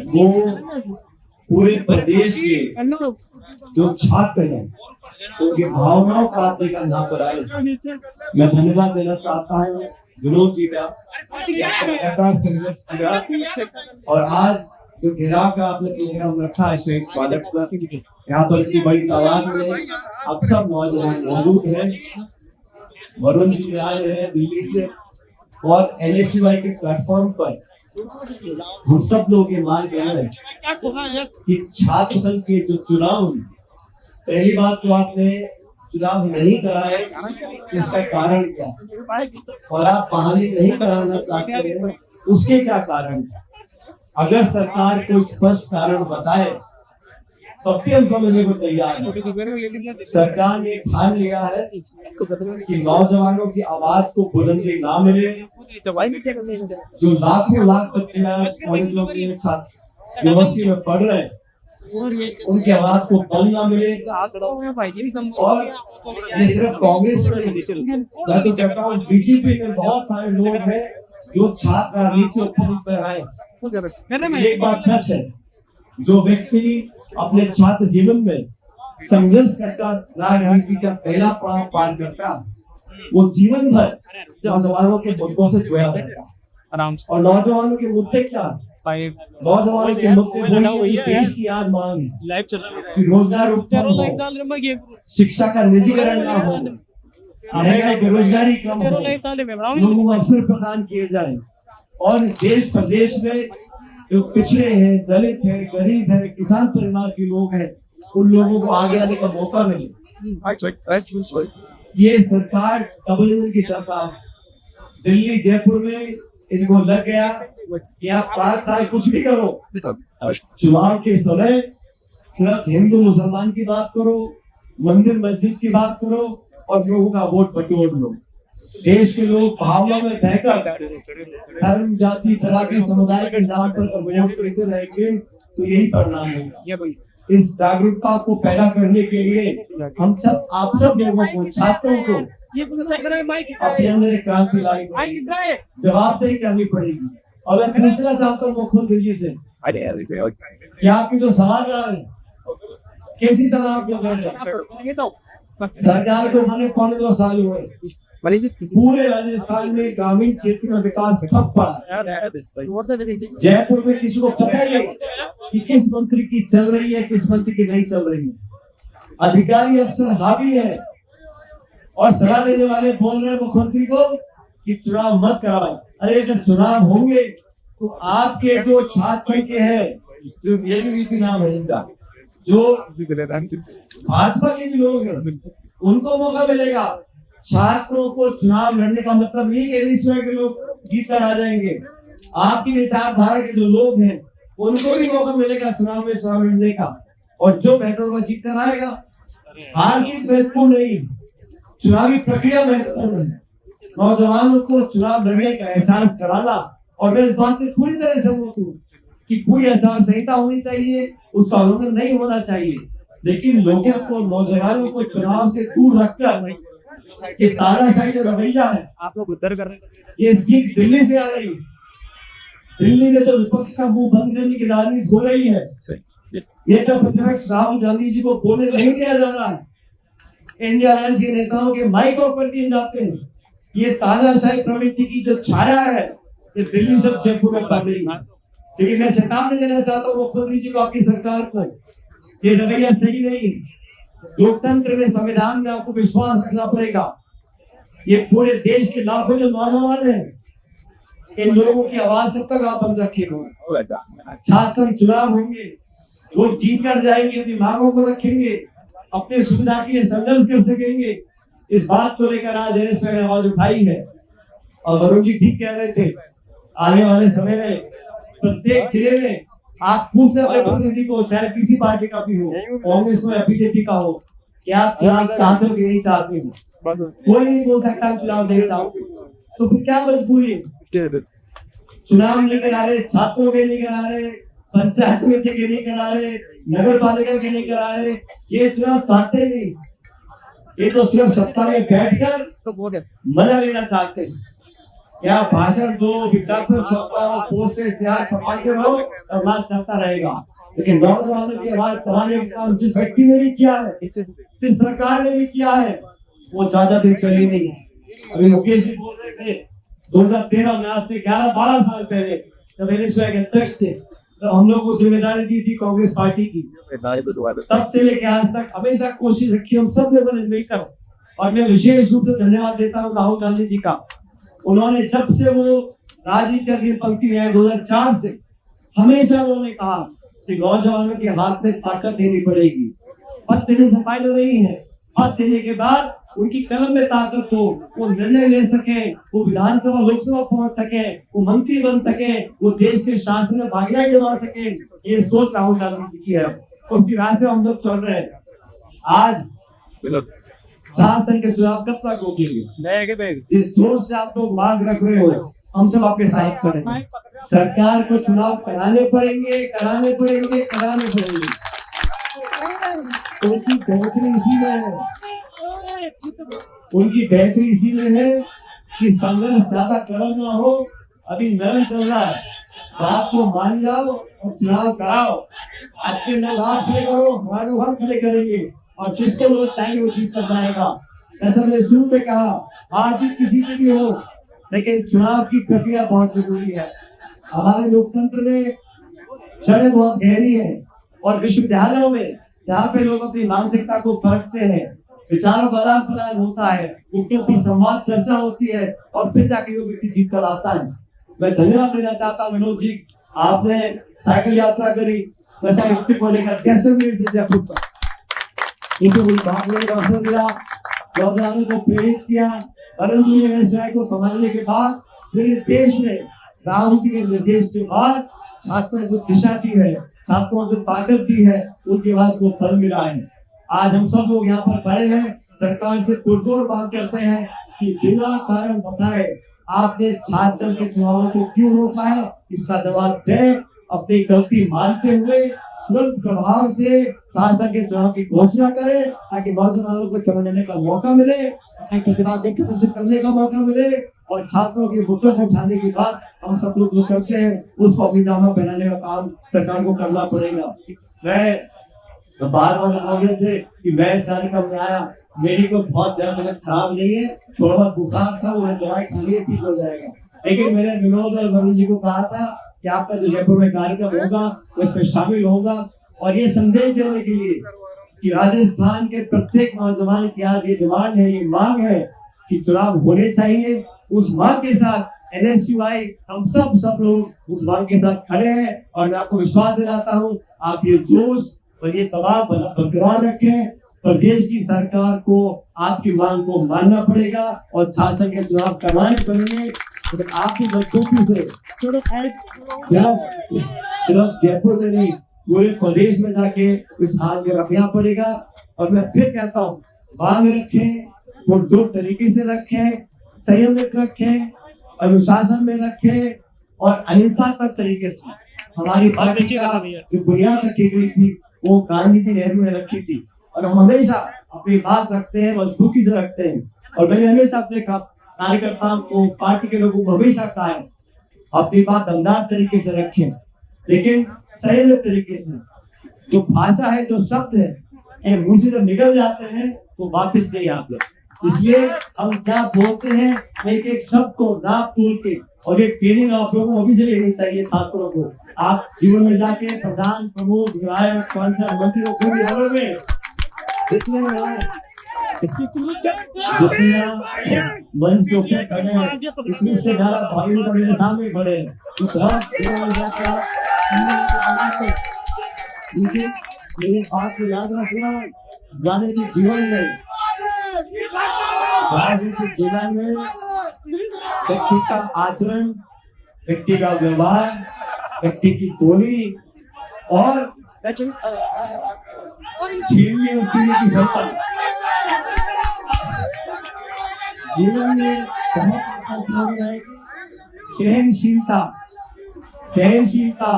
वो पूरे प्रदेश के जो छात्र हैं उनकी भावनाओं का आपने करना पड़ा है। मैं धन्यवाद देना चाहता हूँ विनोद जी का, लगातार संघर्ष किया और आज जो घेराव का आपने प्रोग्राम रखा है इसमें स्वागत का, यहाँ पर इतनी बड़ी तादाद में अब सब नौजवान मौजूद हैं। वरुण जी आए हैं दिल्ली से और NSUI के प्लेटफॉर्म पर हम सब लोग ये मान रहे हैं कि छात्र संघ के जो चुनाव, पहली बात तो आपने चुनाव नहीं कराए, इसका कारण क्या और आप बहाली नहीं कराना चाहते हैं, उसके क्या कारण है? अगर सरकार कोई स्पष्ट कारण बताए तब भी हम समझने को तैयार हैं। सरकार ने ठान लिया है कि नौजवानों की आवाज को बुलंदी ना मिले, जो लाखों लाख बच्चे कॉलेजों में यूनिवर्सिटी में पढ़ रहे हैं उनकी आवाज को बल ना मिले। और ये सिर्फ कांग्रेस में मैं तो कहता हूँ बीजेपी में बहुत सारे लोग हैं जो छात्र राजनीति से ऊपर उठ आए। एक बात सच है, जो व्यक्ति अपने छात्र जीवन में संघर्ष करता राजनीति का पहला पड़ाव पार करता वो जीवन भर नौजवानों के मुद्दों से जुड़ा रहता है। और नौजवानों के मुद्दे क्या? नौजवानों के मुद्दे देश की आज मांग है कि रोजगार उत्पन्न हो, शिक्षा का निजीकरण ना हो, महंगाई बेरोजगारी कम हो, लोगों को अवसर प्रदान किए जाए और देश प्रदेश में जो पिछड़े हैं, दलित है, गरीब है, किसान परिवार के लोग हैं, उन लोगों को आगे आने का मौका मिले। ये सरकार डबल इंजन की सरकार, दिल्ली जयपुर में इनको लग गया कि आप 5 साल कुछ भी करो, चुनाव के समय सिर्फ हिंदू मुसलमान की बात करो, मंदिर मस्जिद की बात करो और लोगों का वोट बटोर लो। देश के लोग भावना में बहकर धर्म, जाति, तरह के समुदाय के नाम पर वोट करते रहेंगे तो यही परिणाम होगा। इस जागरूकता को पैदा करने के लिए हम सब, आप सब लोगों को, छात्रों को अपने अंदर एक क्रांति लाई पड़ेगी, जवाबदेही करनी पड़ेगी। और मैं पूछना चाहता हूँ मुख्यमंत्री जी से कि आपकी जो सलाह है कैसी सलाह आपको दे रहे? सरकार को हमें 2.5 साल हुए, पूरे राजस्थान में ग्रामीण क्षेत्र में विकास ठप पड़ा। जयपुर में किसी को पता ही नहीं कि किस मंत्री की चल रही है, किस मंत्री की नहीं चल रही है। अधिकारी अफसर हावी है और सलाह देने वाले बोल रहे हैं मुख्यमंत्री को कि चुनाव मत कराओ। अरे जब चुनाव होंगे तो आपके जो छात्र संघ के हैं, जो ABVP नाम है इनका, जो भाजपा के भी लोग हैं, उनको मौका मिलेगा। छात्रों को चुनाव लड़ने का मतलब नहीं कि NSUI के लोग जीत कर आ जाएंगे। आपकी विचारधारा के जो लोग हैं उनको भी मौका मिलेगा चुनाव में शामिल होने का, और जो बेहतर को जीत कर आएगा। हार जीत महत्वपूर्ण नहीं, चुनावी प्रक्रिया महत्वपूर्ण है। नौजवानों को चुनाव लड़ने का एहसास कराना, और मैं इस बात से पूरी तरह सहमत हूँ कि कोई आचार संहिता होनी चाहिए, उसका उल्लंघन नहीं होना चाहिए, लेकिन लोगों को, नौजवानों को चुनाव से दूर रखकर कि तानाशाही जो रवैया है, आप लोग उत्तर कर रहे हैं, ये सीख दिल्ली से आ रही है। दिल्ली में जो विपक्ष का मुंह बंद करने की राजनीति हो रही है, ये तो प्रतिपक्ष राहुल गांधी जी को बोलने नहीं दिया जा रहा है। इंडिया अलायंस के नेताओं के माइक ऑफ कर दिए जाते हैं। ये तानाशाही प्रवृत्ति की जो छाया है, ये दिल्ली से जयपुर में पड़ रही है। लेकिन मैं चेतावनी देना चाहता हूँ मुख्यमंत्री जी को, आपकी सरकार को, ये रवैया सही नहीं है। लोकतंत्र में, संविधान में आपको विश्वास रखना पड़ेगा। ये पूरे देश के लाखों जो नौजवान हैं, इन लोगों की आवाज तब तक आप बंद रखेंगे। छात्र चुनाव होंगे, लोग जीत कर जाएंगे, अपनी मांगों को रखेंगे, अपने सुविधा के लिए संघर्ष कर सकेंगे। इस बात को लेकर आज NSUI ने आवाज उठाई है। और वरुण जी ठीक कह रहे थे, आने वाले समय में प्रत्येक जिले में आप पूछ अपने प्रतिनिधि को, चाहे किसी पार्टी का भी हो, कांग्रेस हो या BJP का हो, कि आप चुनाव चाहते हो कि नहीं चाहते हो। कोई नहीं बोल सकता चुनाव नहीं चाहते, तो फिर क्या मजबूरी है? चुनाव नहीं करा रहे, छात्रों के नहीं करा रहे, पंचायत समिति के नहीं करा रहे, नगर पालिका के नहीं करा रहे, ये चुनाव चाहते नहीं। ये तो सिर्फ सत्ता में बैठकर मजा लेना चाहते हैं। क्या भाषण दो, विज्ञापन छपाओ, पोस्टर इश्तेहार छपाते रहो, समाज चलता रहेगा। लेकिन नौजवानों की आवाज दबाने का काम जिस व्यक्ति ने भी किया है, जिस सरकार ने भी किया है, वो ज्यादा दिन चली नहीं है। अभी मुकेश जी बोल रहे थे 2013 में, आज से 11-12 साल पहले जब एनएसयूआई के अध्यक्ष थे, तो हम लोग को जिम्मेदारी दी थी कांग्रेस पार्टी की। तब से लेके आज तक हमेशा कोशिश रखी हम सब ने मिलकर। और मैं विशेष रूप से धन्यवाद देता हूँ राहुल गांधी जी का। उन्होंने जब से वो राजनीति की पंक्ति में आए 2004 से, हमेशा उन्होंने कहा कि नौजवानों के हाथ में ताकत देनी पड़ेगी। पद देने से फायदा नहीं है, पद देने के बाद उनकी कलम में ताकत हो, वो निर्णय ले सके, वो विधानसभा लोकसभा पहुंच सके, वो मंत्री बन सके, वो देश के शासन में भागीदारी निभा सके। ये सोच राहुल गांधी जी की है, उसी राह पे हम लोग चल रहे हैं। आज 4 साल के चुनाव कब तक होगी? जिस जोश से आप लोग मांग रख रहे हो, हम सब आपके साथ करेंगे। सरकार को चुनाव कराने पड़ेंगे, कराने पड़ेंगे, कराने पड़ेंगे। उनकी बेहतरी इसी में है, उनकी बेहतरी इसी में है कि संघर्ष ज्यादा गर्म ना हो। अभी नरम चल रहा है, बात को मान जाओ और चुनाव कराओ। अपने लोग हाथ खड़े करो, हमारे लोग हाथ खड़े करेंगे और जिसको लोग चाहेंगे वो जीत कर जाएगा। जैसा मैंने शुरू में कहा, हार जीत किसी की भी हो, लेकिन चुनाव की प्रक्रिया बहुत जरूरी है। हमारे लोकतंत्र में जड़ें बहुत गहरी है और विश्वविद्यालयों में जहाँ पे लोग अपनी मानसिकता को परखते हैं, विचारों का आदान प्रदान होता है, उनके ऊपर संवाद चर्चा होती है और फिर जाके वो व्यक्ति जीत कर आता है। मैं धन्यवाद देना चाहता हूँ विनोद जी, आपने साइकिल यात्रा करी नशा मुक्ति को लेकर, कैसे मिनट से जयपुर तक इनको भाग लेने का अवसर मिला, नौजवानों को प्रेरित किया। परंतु एनएसयूआई को संभालने के बाद पूरे देश में राहुल जी के निर्देश के बाद छात्रों को दिशा दी है, छात्रों को ताकत दी है, उनके बाद को फल मिला है। आज हम सब लोग यहाँ पर खड़े हैं, सरकार से पुरजोर बात करते हैं कि बिना कारण बताए आपने छात्र के चुनावों को क्यों रोका है, इसका जवाब दें। अपनी गलती मानते हुए तुरंत प्रभाव से छात्र के चुनाव की घोषणा करें, ताकि नौजवानों को चुनाव देने का मौका मिले, करने का मौका मिले और छात्रों के मुद्दों को उठाने के बाद हम सब लोग जो करते हैं उसको अभिजामा पहनाने का काम सरकार को करना पड़ेगा। मैं बार बोल रहे थे कि मैं इस कार्यक्रम में आया, मेरी को बहुत ज्यादा तबीयत खराब नहीं है, थोड़ा बहुत बुखार था, वो दवाई खा लिए ठीक हो जाएगा। लेकिन मैंने विनोद और वरुण जी को कहा था कि आपका जो जयपुर में कार्यक्रम होगा उसमें शामिल होगा और ये संदेश देने के लिए कि राजस्थान के प्रत्येक नौजवान की आज ये डिमांड है, ये मांग है कि चुनाव होने चाहिए। उस मांग के साथ एनएसयूआई हम सब लोग उस मांग के साथ खड़े हैं और मैं आपको विश्वास दिलाता हूँ आप ये जोश और ये दबाव बरकरार रखें। प्रदेश की सरकार को आपकी मांग को मानना पड़ेगा और छात्र के चुनाव करवाने पड़ेंगे। तो आपकी मजबूती से सिर्फ जयपुर में नहीं पूरे प्रदेश में जाके इस हाल में रखना पड़ेगा। और मैं फिर कहता हूँ मांग रखें, पुरजोर तरीके से रखें, संयम में रखें, अनुशासन में रखें और अहिंसात्मक तरीके से। हमारी पार्टी जो बुनियाद रखी गई थी वो गांधी जी नेहरू ने रखी थी और हम हमेशा अपनी बात रखते हैं, मजबूती से रखते हैं। और मैंने हमेशा अपने कार्यकर्ताओं को, पार्टी के लोगों को हमेशा कहा है अपनी बात दमदार तरीके से रखें, लेकिन संयमित तरीके से। जो भाषा है, जो शब्द है, ये मुंह से जब निकल जाते हैं तो वापस नहीं आते। इसलिए हम क्या बोलते हैं, एक एक शब्द को नाप तोल के, और एक ट्रेनिंग आप लोगों को अभी से लेनी चाहिए छात्रों को। आप जीवन में जाके प्रधान, प्रमुख, विधायक, सांसद, मंत्री को में जितने मंच के ऊपर खड़े हैं, इतने से ज्यादा भाई तो मेरे सामने खड़े हैं। मेरे बात को याद रखना, जाने की जीवन में व्यक्ति का आचरण, व्यक्ति का व्यवहार, व्यक्ति की बोली और झेलने और पीने की क्षमता जीवन में बहुत है। सहनशीलता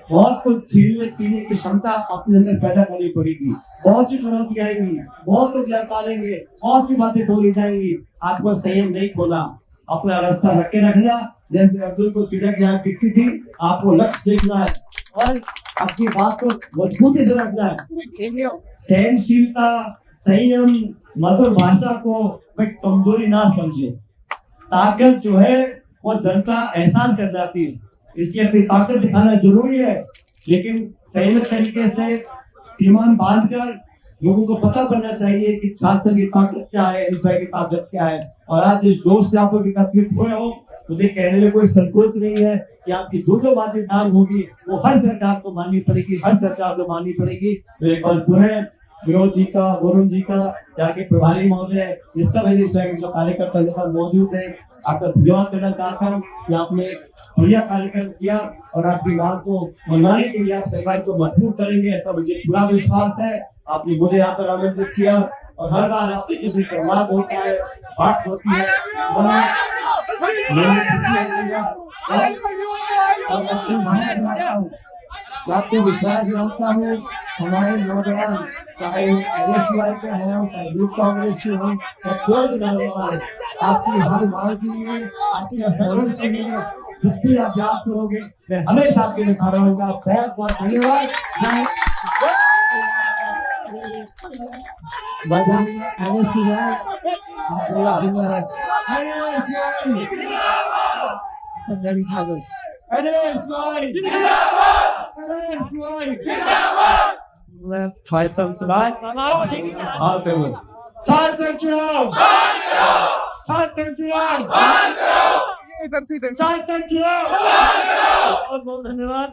बहुत कुछ झेलने पीने की क्षमता अपने अंदर पैदा करनी पड़ेगी। बहुत सी चुनौती आएंगी, बहुत लोग लड़का लेंगे, बहुत सी बातें बोली जाएंगी। आपको संयम नहीं खोला, अपना रास्ता रख के रखना, जैसे अर्जुन को चिड़क यहाँ दिखती थी, आपको लक्ष्य देखना है और अपनी बात को मजबूती से रखना है। सहनशीलता, संयम, मधुर भाषा को कोई कमजोरी ना समझे। ताकत जो है वो जनता एहसास कर जाती है, इसलिए अपनी ताकत दिखाना जरूरी है, लेकिन संयमित तरीके से सीमान बांधकर लोगों को पता बनना चाहिए कि शासन की ताकत क्या है, इस की ताकत क्या है। और आज इस जोश से आप लोग एकत्रित हुए हो, मुझे कहने में कोई संकोच नहीं है कि आपकी जो बातें काम होगी वो हर सरकार को माननी पड़ेगी, हर सरकार को माननी पड़ेगी। तो एक बार पुनः विनोद जी का, वरुण जी का, जाके प्रभारी महोदय, जिस समय इस जो कार्यकर्ता मौजूद है, आपका धन्यवाद करना चाहता हूँ कि आपने बढ़िया कार्यक्रम किया और आपकी बात को मनाने के लिए आप सरकार को मजबूर करेंगे, ऐसा मुझे पूरा विश्वास है। आपने मुझे यहाँ पर आमंत्रित किया और हर बार आपसे किसी संवाद होता है, बात होती है, आपको विश्वास दिलाता हूँ हमारे नौजवान, चाहे एनएसयूआई के हों, चाहे यूथ कांग्रेस के हों, या कोई भी नौजवान, आपकी हर मांग के लिए, आपके संघर्ष के लिए जिस भी आप याद करोगे, मैं हमेशा आपके लिए खड़ा रहूंगा। बहुत बहुत धन्यवाद। Left, try some tonight. Chancellor Chirag! Chancellor Chirag! Chancellor Chirag! बहुत बहुत धन्यवाद।